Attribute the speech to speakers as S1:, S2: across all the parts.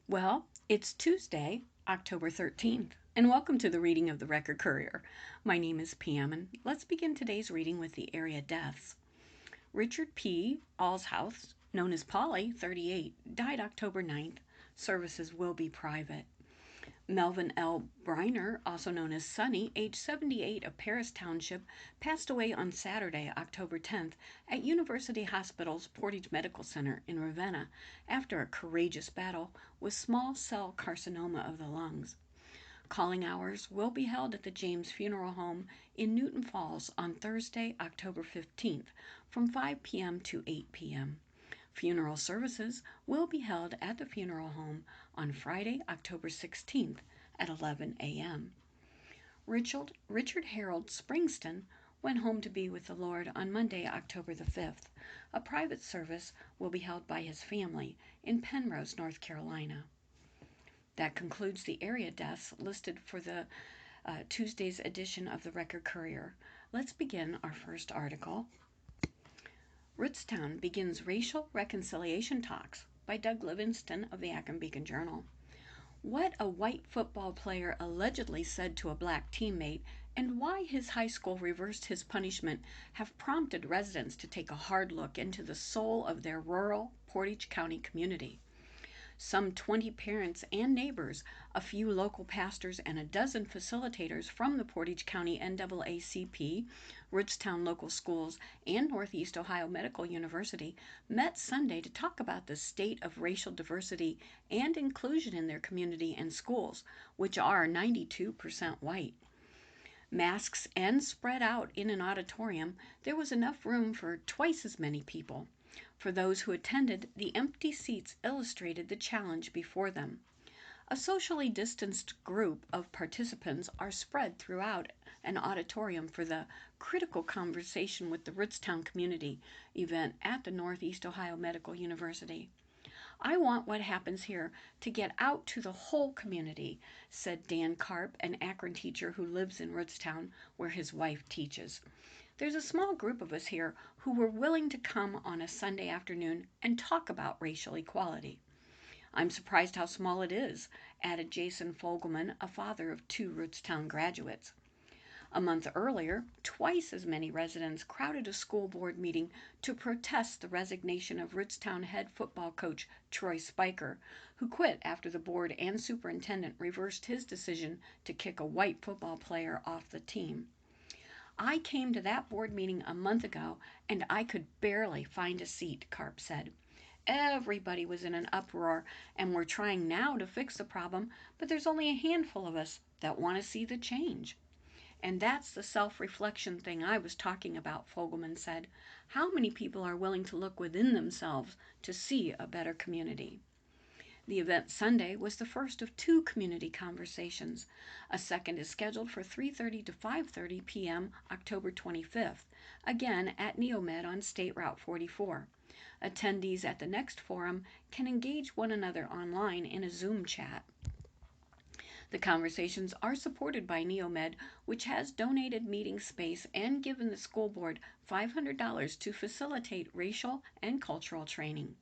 S1: Well, it's Tuesday, October 13th, and welcome to the reading of the Record Courier. My name is Pam, and let's begin today's reading with the area deaths. Richard P. Alshouse, known as Polly, 38, died October 9th. Services will be private. Melvin L. Briner, also known as Sonny, age 78 of Paris Township, passed away on Saturday, October 10th, at University Hospital's Portage Medical Center in Ravenna after a courageous battle with small cell carcinoma of the lungs. Calling hours will be held at the James Funeral Home in Newton Falls on Thursday, October 15th, from 5 p.m. to 8 p.m. Funeral services will be held at the funeral home on Friday, October 16th at 11 a.m. Richard Harold Springston went home to be with the Lord on Monday, October the 5th. A private service will be held by his family in Penrose, North Carolina. That concludes the area deaths listed for the Tuesday's edition of the Record Courier. Let's begin our first article. Rootstown begins racial reconciliation talks by Doug Livingston of the Akron Beacon Journal. What a white football player allegedly said to a black teammate and why his high school reversed his punishment have prompted residents to take a hard look into the soul of their rural Portage County community. Some 20 parents and neighbors, a few local pastors, and a dozen facilitators from the Portage County NAACP, Rootstown Local Schools, and Northeast Ohio Medical University met Sunday to talk about the state of racial diversity and inclusion in their community and schools, which are 92% white. Masks and spread out in an auditorium, there was enough room for twice as many people. For those who attended, the empty seats illustrated the challenge before them. A socially distanced group of participants are spread throughout an auditorium for the Critical Conversation with the Rootstown Community event at the Northeast Ohio Medical University. I want what happens here to get out to the whole community, said Dan Karp, an Akron teacher who lives in Rootstown, where his wife teaches. There's a small group of us here who were willing to come on a Sunday afternoon and talk about racial equality. I'm surprised how small it is, added Jason Fogelman, a father of 2 Rootstown graduates. A month earlier, twice as many residents crowded a school board meeting to protest the resignation of Rootstown head football coach Troy Spiker, who quit after the board and superintendent reversed his decision to kick a white football player off the team. I came to that board meeting a month ago and I could barely find a seat, Karp said. Everybody was in an uproar and we're trying now to fix the problem, but there's only a handful of us that want to see the change. And that's the self-reflection thing I was talking about, Fogelman said. How many people are willing to look within themselves to see a better community? The event Sunday was the first of 2 community conversations. A second is scheduled for 3:30 to 5:30 p.m. October 25th, again at Neomed on State Route 44. Attendees at the next forum can engage one another online in a Zoom chat. The conversations are supported by Neomed, which has donated meeting space and given the school board $500 to facilitate racial and cultural training.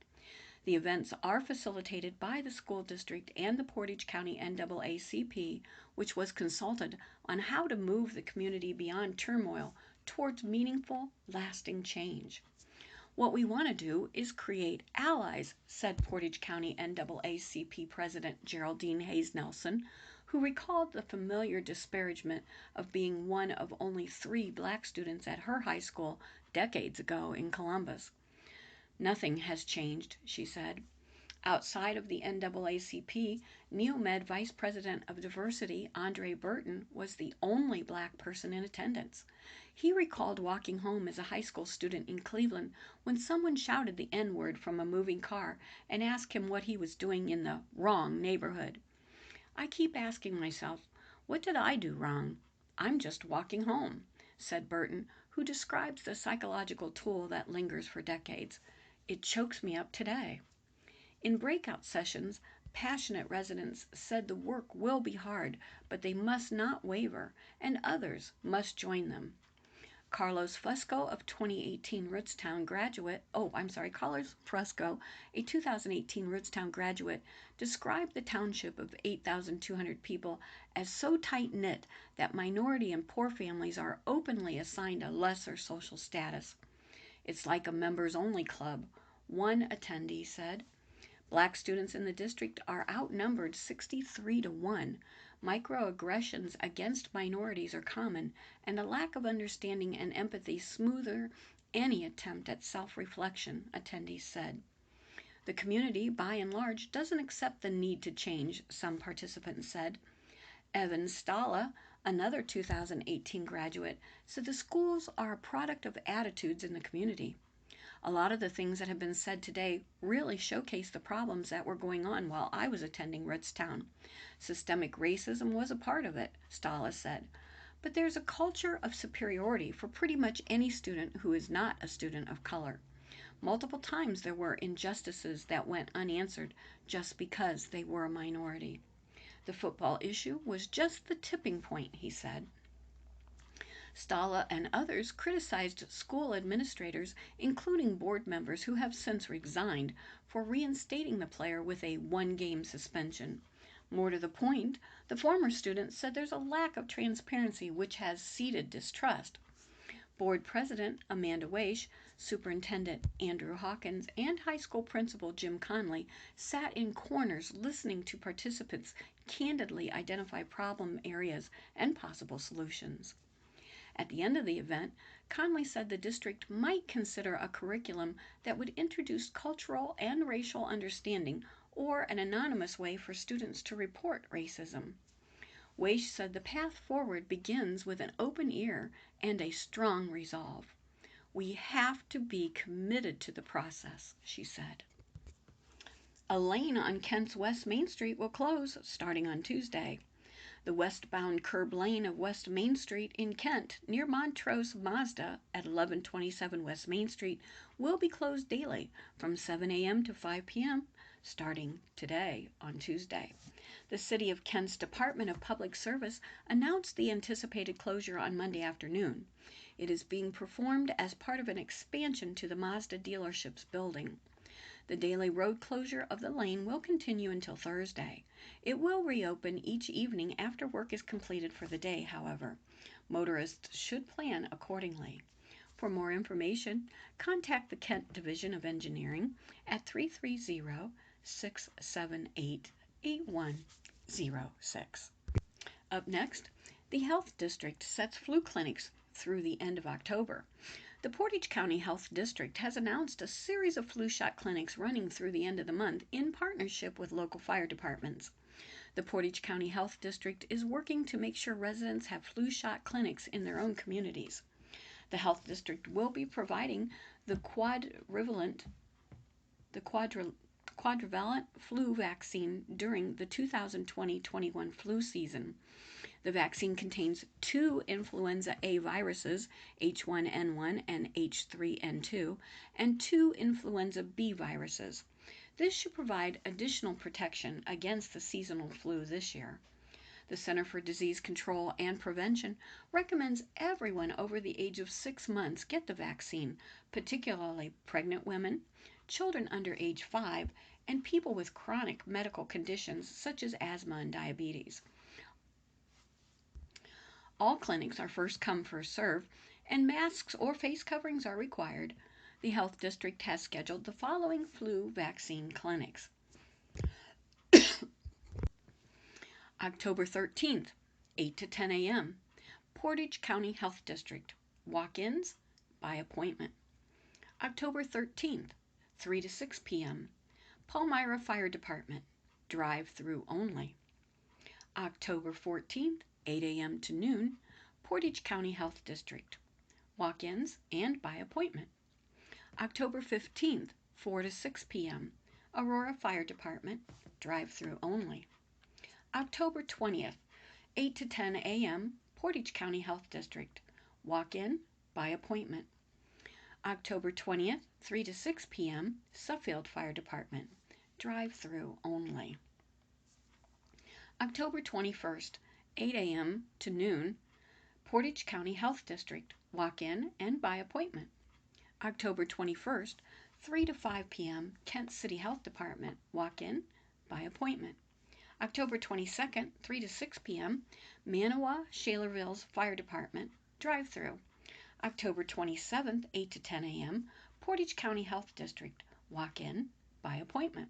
S1: The events are facilitated by the school district and the Portage County NAACP, which was consulted on how to move the community beyond turmoil towards meaningful, lasting change. What we want to do is create allies, said Portage County NAACP President Geraldine Hayes Nelson, who recalled the familiar disparagement of being one of only 3 black students at her high school decades ago in Columbus. Nothing has changed, she said. Outside of the NAACP, Neomed Vice President of Diversity Andre Burton was the only black person in attendance. He recalled walking home as a high school student in Cleveland when someone shouted the N-word from a moving car and asked him what he was doing in the wrong neighborhood. I keep asking myself, what did I do wrong? I'm just walking home, said Burton, who describes the psychological tool that lingers for decades. It chokes me up today. In breakout sessions, passionate residents said the work will be hard, but they must not waver, and others must join them. Carlos Fusco of 2018 Rootstown graduate, Carlos Fusco, a 2018 Rootstown graduate, described the township of 8,200 people as so tight-knit that minority and poor families are openly assigned a lesser social status. It's like a members-only club, one attendee said. Black students in the district are outnumbered 63 to 1. Microaggressions against minorities are common, and a lack of understanding and empathy smoother any attempt at self-reflection, attendees said. The community, by and large, doesn't accept the need to change, some participants said. Evan Stala, another 2018 graduate, said the schools are a product of attitudes in the community. A lot of the things that have been said today really showcase the problems that were going on while I was attending Rootstown. Systemic racism was a part of it, Stala said. But there's a culture of superiority for pretty much any student who is not a student of color. Multiple times there were injustices that went unanswered just because they were a minority. The football issue was just the tipping point, he said. Stala and others criticized school administrators, including board members who have since resigned, for reinstating the player with a one-game suspension. More to the point, the former student said there's a lack of transparency which has seeded distrust. Board President Amanda Weish, Superintendent Andrew Hawkins, and high school principal Jim Conley sat in corners listening to participants candidly identify problem areas and possible solutions. At the end of the event, Conley said the district might consider a curriculum that would introduce cultural and racial understanding or an anonymous way for students to report racism. Weish said the path forward begins with an open ear and a strong resolve. We have to be committed to the process, she said. A lane on Kent's West Main Street will close starting on Tuesday. The westbound curb lane of West Main Street in Kent, near Montrose Mazda at 1127 West Main Street, will be closed daily from 7 a.m. to 5 p.m. starting today on Tuesday. The City of Kent's Department of Public Service announced the anticipated closure on Monday afternoon. It is being performed as part of an expansion to the Mazda dealership's building. The daily road closure of the lane will continue until Thursday. It will reopen each evening after work is completed for the day, however. Motorists should plan accordingly. For more information, contact the Kent Division of Engineering at 330-678-8106. Up next, the Health District sets flu clinics through the end of October. The Portage County Health District has announced a series of flu shot clinics running through the end of the month in partnership with local fire departments. The Portage County Health District is working to make sure residents have flu shot clinics in their own communities. The Health District will be providing the quadrivalent flu vaccine during the 2020-21 flu season. The vaccine contains 2 influenza A viruses, H1N1 and H3N2, and 2 influenza B viruses. This should provide additional protection against the seasonal flu this year. The Center for Disease Control and Prevention recommends everyone over the age of 6 months get the vaccine, particularly pregnant women, children under age 5, and people with chronic medical conditions such as asthma and diabetes. All clinics are first come, first served, and masks or face coverings are required. The Health District has scheduled the following flu vaccine clinics. October 13th, 8 to 10 a.m., Portage County Health District, walk-ins by appointment. October 13th, 3 to 6 p.m., Palmyra Fire Department, drive-through only. October 14th, 8 a.m. to noon, Portage County Health District, walk-ins and by appointment. October 15th, 4 to 6 p.m., Aurora Fire Department, drive-through only. October 20th, 8 to 10 a.m., Portage County Health District, walk-in by appointment. October 20th, 3 to 6 p.m., Suffield Fire Department, drive-through only. October 21st, 8 a.m. to noon, Portage County Health District, walk-in and by appointment. October 21st, 3 to 5 p.m., Kent City Health Department, walk-in, by appointment. October 22nd, 3 to 6 p.m., Manawa, Shalerville's Fire Department, drive-through. October 27th, 8 to 10 a.m., Portage County Health District, walk-in, by appointment.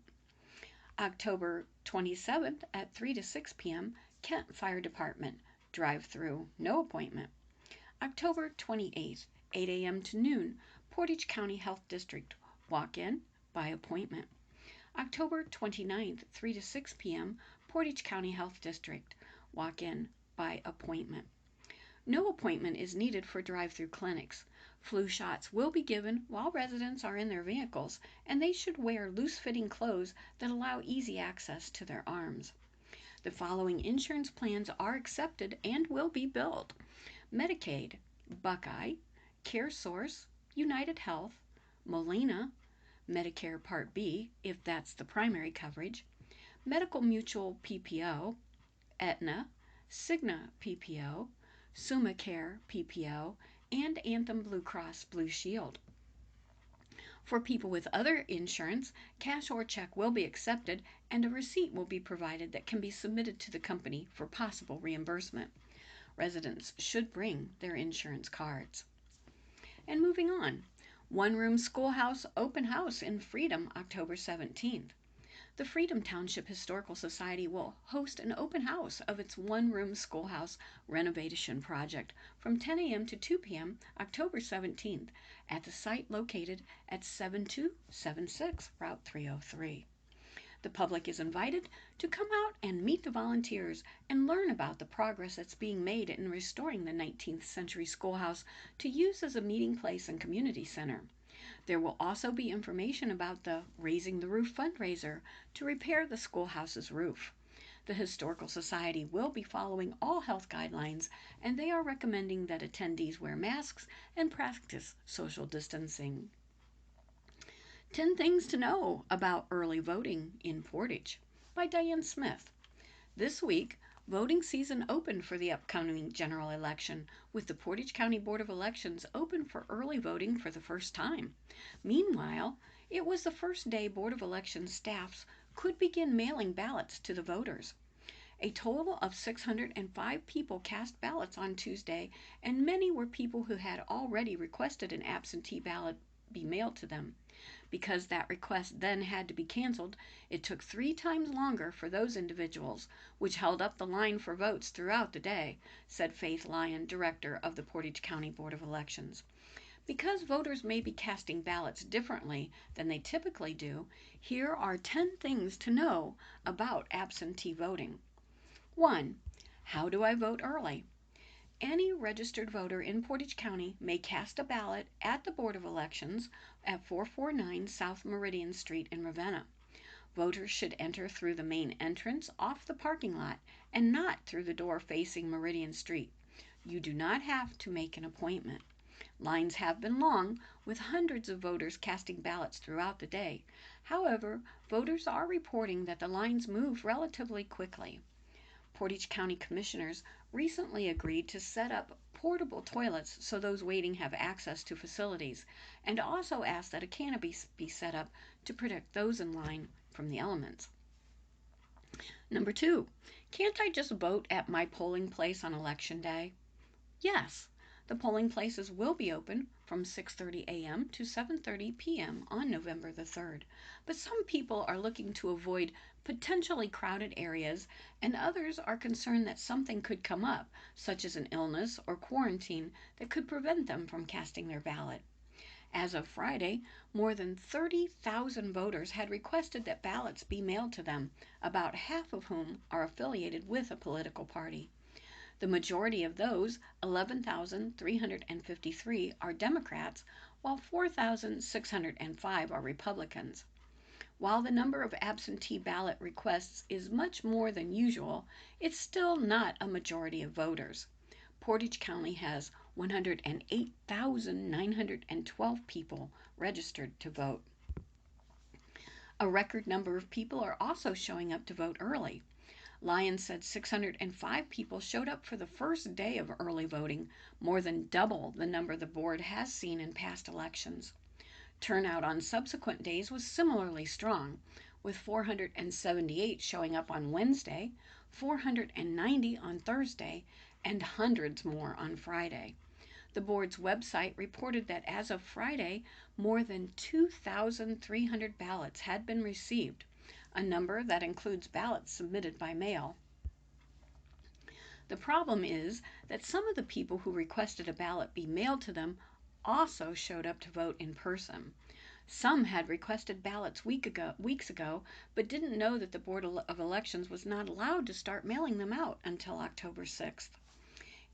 S1: October 27th at 3 to 6 p.m., Kent Fire Department, drive-through, no appointment. October 28th, 8 a.m. to noon, Portage County Health District, walk-in, by appointment. October 29th, 3 to 6 p.m., Portage County Health District, walk-in, by appointment. No appointment is needed for drive-through clinics. Flu shots will be given while residents are in their vehicles, and they should wear loose-fitting clothes that allow easy access to their arms. The following insurance plans are accepted and will be billed: Medicaid, Buckeye, CareSource, United Health, Molina, Medicare Part B, if that's the primary coverage, Medical Mutual PPO, Aetna, Cigna PPO, SummaCare PPO, and Anthem Blue Cross Blue Shield. For people with other insurance, cash or check will be accepted, and a receipt will be provided that can be submitted to the company for possible reimbursement. Residents should bring their insurance cards. And moving on, one-room schoolhouse open house in Freedom, October 17th. The Freedom Township Historical Society will host an open house of its one-room schoolhouse renovation project from 10 a.m. to 2 p.m. October 17th at the site located at 7276 Route 303. The public is invited to come out and meet the volunteers and learn about the progress that's being made in restoring the 19th century schoolhouse to use as a meeting place and community center. There will also be information about the Raising the Roof fundraiser to repair the schoolhouse's roof. The Historical Society will be following all health guidelines, and they are recommending that attendees wear masks and practice social distancing. 10 Things to Know About Early Voting in Portage by Diane Smith. This week, voting season opened for the upcoming general election, with the Portage County Board of Elections open for early voting for the first time. Meanwhile, it was the first day Board of Elections staffs could begin mailing ballots to the voters. A total of 605 people cast ballots on Tuesday, and many were people who had already requested an absentee ballot be mailed to them. Because that request then had to be canceled, it took 3 times longer for those individuals, which held up the line for votes throughout the day, said Faith Lyon, director of the Portage County Board of Elections. Because voters may be casting ballots differently than they typically do, here are 10 things to know about absentee voting. 1. How do I vote early? Any registered voter in Portage County may cast a ballot at the Board of Elections at 449 South Meridian Street in Ravenna. Voters should enter through the main entrance off the parking lot and not through the door facing Meridian Street. You do not have to make an appointment. Lines have been long, with hundreds of voters casting ballots throughout the day. However, voters are reporting that the lines move relatively quickly. Portage County Commissioners recently agreed to set up portable toilets so those waiting have access to facilities, and also asked that a canopy be set up to protect those in line from the elements. Number 2, can't I just vote at my polling place on Election Day? Yes, the polling places will be open from 6:30 a.m. to 7:30 p.m. on November the 3rd, but some people are looking to avoid potentially crowded areas, and others are concerned that something could come up, such as an illness or quarantine, that could prevent them from casting their ballot. As of Friday, more than 30,000 voters had requested that ballots be mailed to them, about half of whom are affiliated with a political party. The majority of those, 11,353, are Democrats, while 4,605 are Republicans. While the number of absentee ballot requests is much more than usual, it's still not a majority of voters. Portage County has 108,912 people registered to vote. A record number of people are also showing up to vote early. Lyons said 605 people showed up for the first day of early voting, more than double the number the board has seen in past elections. Turnout on subsequent days was similarly strong, with 478 showing up on Wednesday, 490 on Thursday, and hundreds more on Friday. The board's website reported that as of Friday, more than 2,300 ballots had been received, a number that includes ballots submitted by mail. The problem is that some of the people who requested a ballot be mailed to them also showed up to vote in person. Some had requested ballots weeks ago, but didn't know that the Board of Elections was not allowed to start mailing them out until October 6th.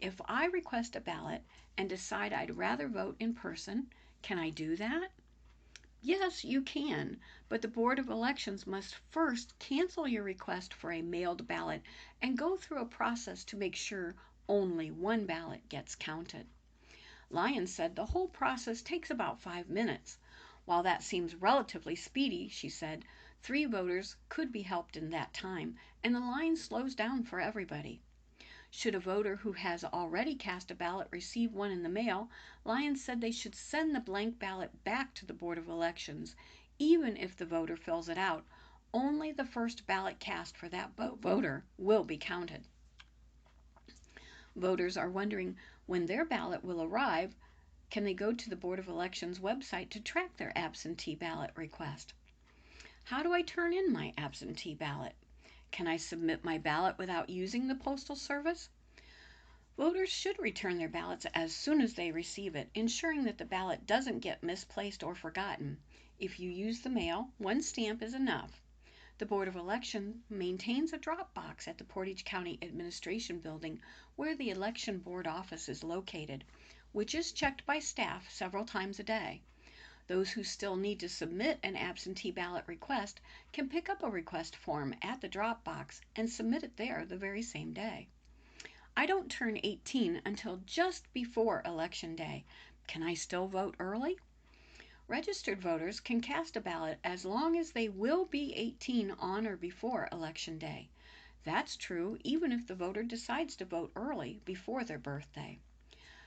S1: If I request a ballot and decide I'd rather vote in person, can I do that? Yes, you can, but the Board of Elections must first cancel your request for a mailed ballot and go through a process to make sure only one ballot gets counted. Lyons said the whole process takes about 5 minutes. While that seems relatively speedy, she said, 3 voters could be helped in that time, and the line slows down for everybody. Should a voter who has already cast a ballot receive one in the mail, Lyons said they should send the blank ballot back to the Board of Elections, even if the voter fills it out. Only the first ballot cast for that voter will be counted. Voters are wondering when their ballot will arrive. Can they go to the Board of Elections website to track their absentee ballot request? How do I turn in my absentee ballot? Can I submit my ballot without using the Postal Service? Voters should return their ballots as soon as they receive it, ensuring that the ballot doesn't get misplaced or forgotten. If you use the mail, 1 stamp is enough. The Board of Election maintains a drop box at the Portage County Administration Building where the Election Board office is located, which is checked by staff several times a day. Those who still need to submit an absentee ballot request can pick up a request form at the drop box and submit it there the very same day. I don't turn 18 until just before Election Day. Can I still vote early? Registered voters can cast a ballot as long as they will be 18 on or before Election Day. That's true even if the voter decides to vote early before their birthday.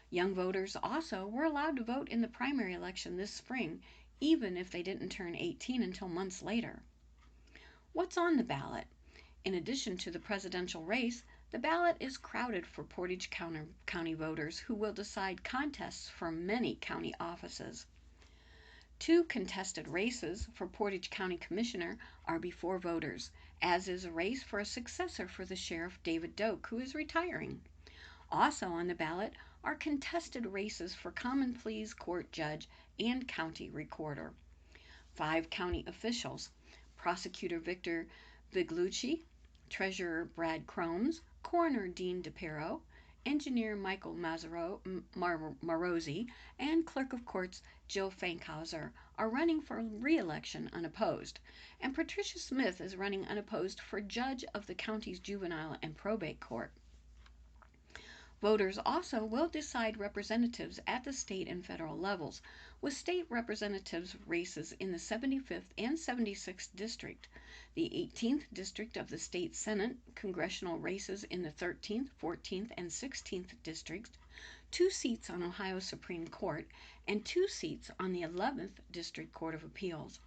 S1: Young voters also were allowed to vote in the primary election this spring, even if they didn't turn 18 until months later. What's on the ballot? In addition to the presidential race, the ballot is crowded for Portage County voters who will decide contests for many county offices. 2 contested races for Portage County Commissioner are before voters, as is a race for a successor for the Sheriff David Doak, who is retiring. Also on the ballot are contested races for Common Pleas Court Judge and County Recorder. 5 county officials, Prosecutor Victor Viglucci, Treasurer Brad Cromes, Coroner Dean DePero, Engineer Michael Marozzi, and Clerk of Courts Jill Fankhauser are running for re-election unopposed, and Patricia Smith is running unopposed for Judge of the county's Juvenile and Probate Court. Voters also will decide representatives at the state and federal levels, with state representatives races in the 75th and 76th District, the 18th District of the State Senate, congressional races in the 13th, 14th, and 16th Districts, 2 seats on Ohio Supreme Court, and 2 seats on the 11th District Court of Appeals.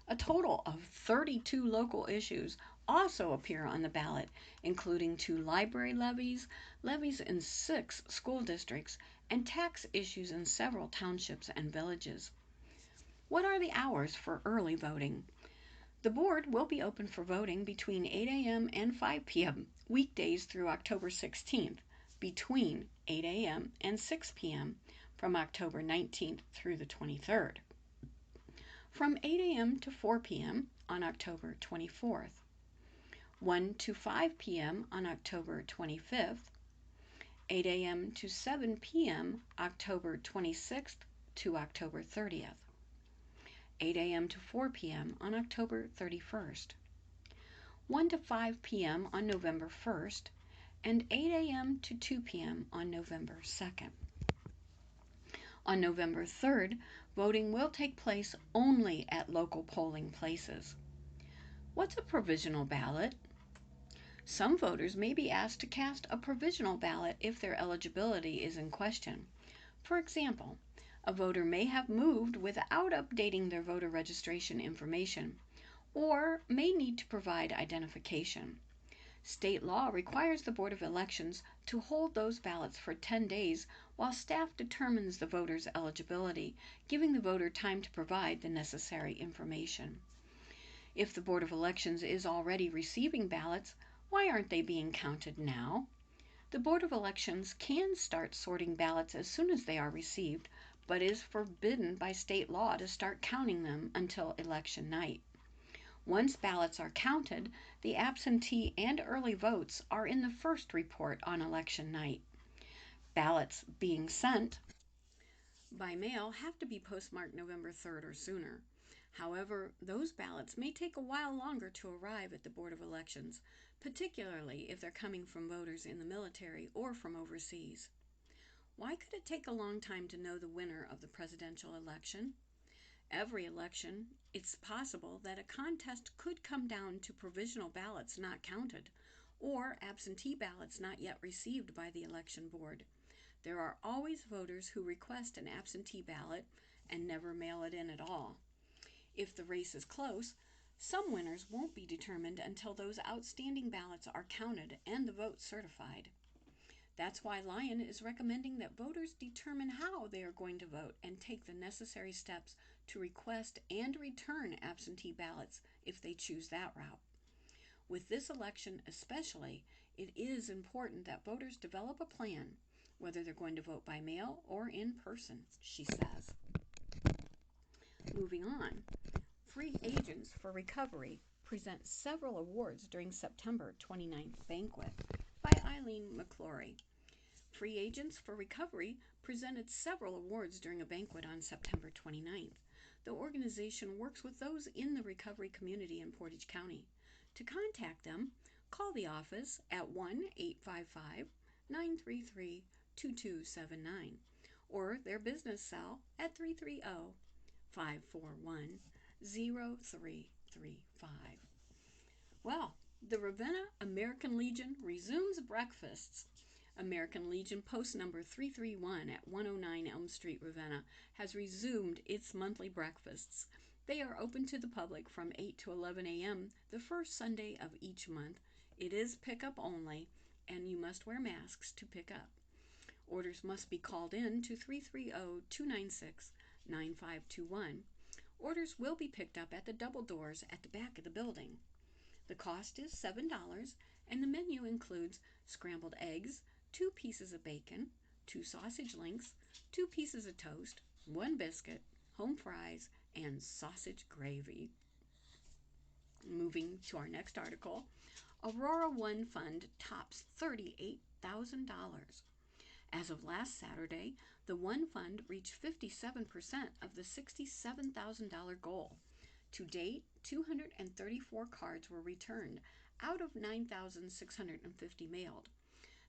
S1: A total of 32 local issues also appear on the ballot, including 2 library levies, levies in 6 school districts, and tax issues in several townships and villages. What are the hours for early voting? The board will be open for voting between 8 a.m. and 5 p.m. weekdays through October 16th, between 8 a.m. and 6 p.m. from October 19th through the 23rd. From 8 a.m. to 4 p.m. on October 24th, 1 to 5 p.m. on October 25th, 8 a.m. to 7 p.m. October 26th to October 30th, 8 a.m. to 4 p.m. on October 31st, 1 to 5 p.m. on November 1st, and 8 a.m. to 2 p.m. on November 2nd. On November 3rd, voting will take place only at local polling places. What's a provisional ballot? Some voters may be asked to cast a provisional ballot if their eligibility is in question. For example, a voter may have moved without updating their voter registration information, or may need to provide identification. State law requires the Board of Elections to hold those ballots for 10 days while staff determines the voter's eligibility, giving the voter time to provide the necessary information. If the Board of Elections is already receiving ballots, why aren't they being counted now? The Board of Elections can start sorting ballots as soon as they are received, but is forbidden by state law to start counting them until election night. Once ballots are counted, the absentee and early votes are in the first report on election night. Ballots being sent by mail have to be postmarked November 3rd or sooner. However, those ballots may take a while longer to arrive at the Board of Elections, particularly if they're coming from voters in the military or from overseas. Why could it take a long time to know the winner of the presidential election? Every election, it's possible that a contest could come down to provisional ballots not counted, or absentee ballots not yet received by the election board. There are always voters who request an absentee ballot and never mail it in at all. If the race is close, some winners won't be determined until those outstanding ballots are counted and the vote certified. That's why Lyon is recommending that voters determine how they are going to vote and take the necessary steps to request and return absentee ballots if they choose that route. With this election especially, it is important that voters develop a plan, whether they're going to vote by mail or in person, she says. Moving on, Free Agents for Recovery presents several awards during September 29th banquet by Eileen McClory. Free Agents for Recovery presented several awards during a banquet on September 29th. The organization works with those in the recovery community in Portage County. To contact them, call the office at 1-855-933-2279 or their business cell at 330-541-0335. Well, the Ravenna American Legion resumes breakfasts. American Legion Post number 331 at 109 Elm Street, Ravenna, has resumed its monthly breakfasts. They are open to the public from 8 to 11 a.m. the first Sunday of each month. It is pickup only, and you must wear masks to pick up. Orders must be called in to 330-296-9521. Orders will be picked up at the double doors at the back of the building. The cost is $7, and the menu includes scrambled eggs, 2 pieces of bacon, 2 sausage links, 2 pieces of toast, 1 biscuit, home fries, and sausage gravy. Moving to our next article, Aurora One Fund tops $38,000. As of last Saturday, the One Fund reached 57% of the $67,000 goal. To date, 234 cards were returned out of 9,650 mailed.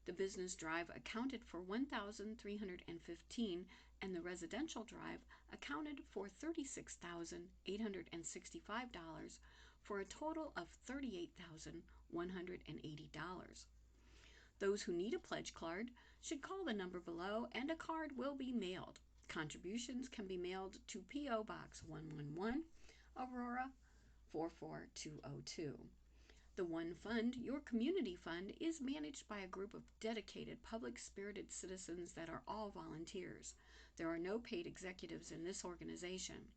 S1: The business drive accounted for 1,315, and the residential drive accounted for $36,865 for a total of $38,180. Those who need a pledge card should call the number below and a card will be mailed. Contributions can be mailed to P.O. Box 111, Aurora 44202. The One Fund, your community fund, is managed by a group of dedicated, public-spirited citizens that are all volunteers. There are no paid executives in this organization.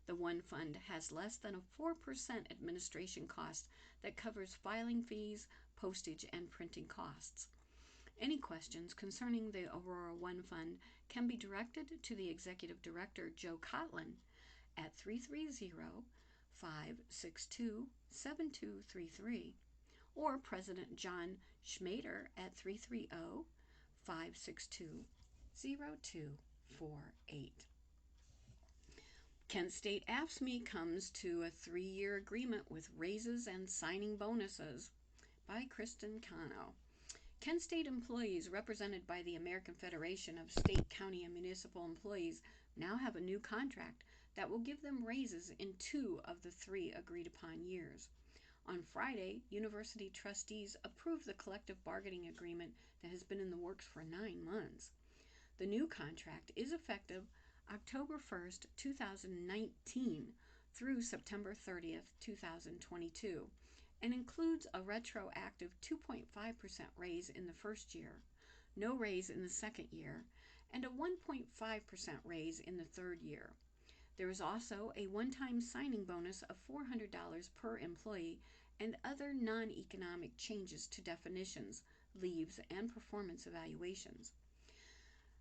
S1: The One Fund has less than a 4% administration cost that covers filing fees, postage, and printing costs. Any questions concerning the Aurora One Fund can be directed to the Executive Director, Joe Cotlin, at 330-562-7233, or President John Schmader at 330-562-0248. Kent State AFSCME comes to a 3-year agreement with raises and signing bonuses by Kristen Cano. Kent State employees represented by the American Federation of State, County, and Municipal Employees now have a new contract that will give them raises in 2 of the 3 agreed upon years. On Friday, university trustees approved the collective bargaining agreement that has been in the works for 9 months. The new contract is effective October 1st, 2019 through September 30th, 2022, and includes a retroactive 2.5% raise in the first year, no raise in the second year, and a 1.5% raise in the third year. There is also a one-time signing bonus of $400 per employee and other non-economic changes to definitions, leaves, and performance evaluations.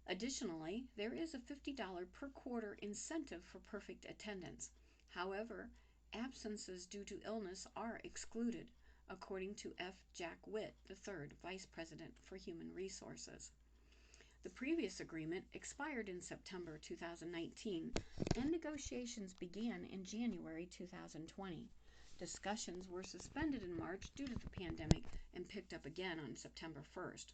S1: Additionally, there is a $50 per quarter incentive for perfect attendance. However, absences due to illness are excluded, according to F. Jack Witt III, Vice President for Human Resources. The previous agreement expired in September 2019, and negotiations began in January 2020. Discussions were suspended in March due to the pandemic and picked up again on September 1st.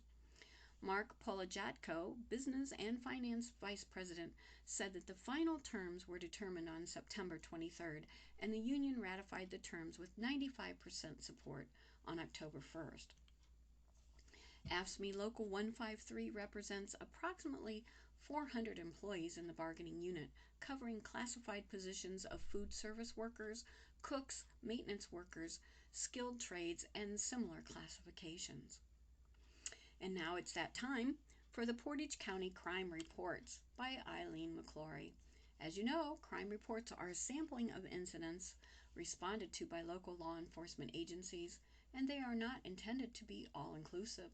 S1: Mark Polajatko, Business and Finance Vice President, said that the final terms were determined on September 23rd, and the union ratified the terms with 95% support on October 1st. AFSCME Local 153 represents approximately 400 employees in the bargaining unit, covering classified positions of food service workers, cooks, maintenance workers, skilled trades, and similar classifications. And now it's that time for the Portage County Crime Reports by Eileen McClory. As you know, crime reports are a sampling of incidents responded to by local law enforcement agencies, and they are not intended to be all-inclusive.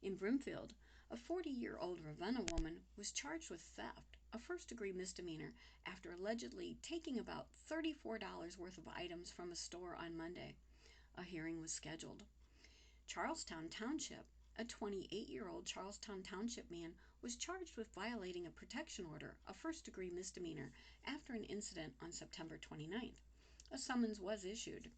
S1: In Brimfield, a 40-year-old Ravenna woman was charged with theft, a first-degree misdemeanor, after allegedly taking about $34 worth of items from a store on Monday. A hearing was scheduled. Charlestown Township, a 28-year-old Charlestown Township man was charged with violating a protection order, a first-degree misdemeanor, after an incident on September 29th. A summons was issued.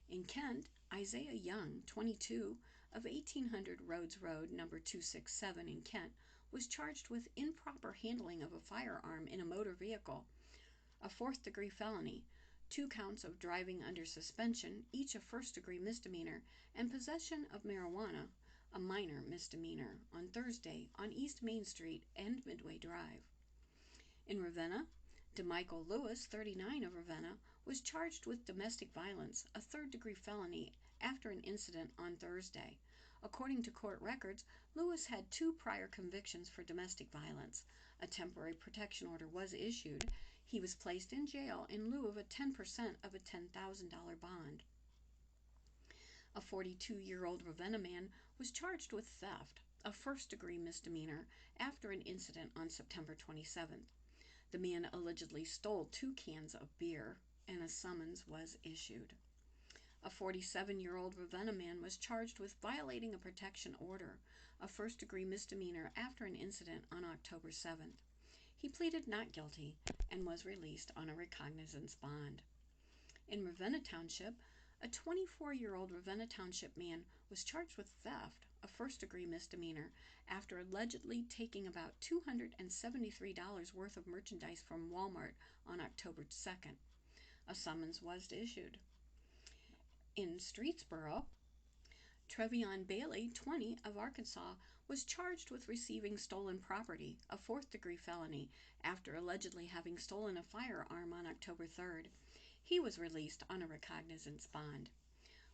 S1: In Kent, Isaiah Young, 22, of 1800 Rhodes Road, number 267 in Kent, was charged with improper handling of a firearm in a motor vehicle, a fourth-degree felony, 2 counts of driving under suspension, each a first-degree misdemeanor, and possession of marijuana, a minor misdemeanor, on Thursday on East Main Street and Midway Drive. In Ravenna, DeMichael Lewis, 39, of Ravenna, was charged with domestic violence, a third-degree felony, after an incident on Thursday. According to court records, Lewis had 2 prior convictions for domestic violence. A temporary protection order was issued. He was placed in jail in lieu of a 10% of a $10,000 bond. A 42-year-old Ravenna man was charged with theft, a first-degree misdemeanor, after an incident on September 27th. The man allegedly stole 2 cans of beer, and a summons was issued. A 47-year-old Ravenna man was charged with violating a protection order, a first-degree misdemeanor, after an incident on October 7th. He pleaded not guilty and was released on a recognizance bond. In Ravenna Township, a 24-year-old Ravenna Township man was charged with theft, a first-degree misdemeanor, after allegedly taking about $273 worth of merchandise from Walmart on October 2nd. A summons was issued. In Streetsboro, Trevion Bailey, 20, of Arkansas, was charged with receiving stolen property, a fourth-degree felony, after allegedly having stolen a firearm on October 3rd. He was released on a recognizance bond.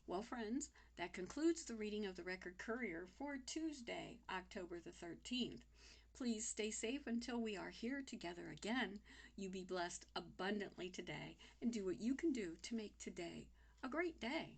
S1: Well, friends, that concludes the reading of the Record Courier for Tuesday, October the 13th. Please stay safe until we are here together again. You be blessed abundantly today and do what you can do to make today a great day.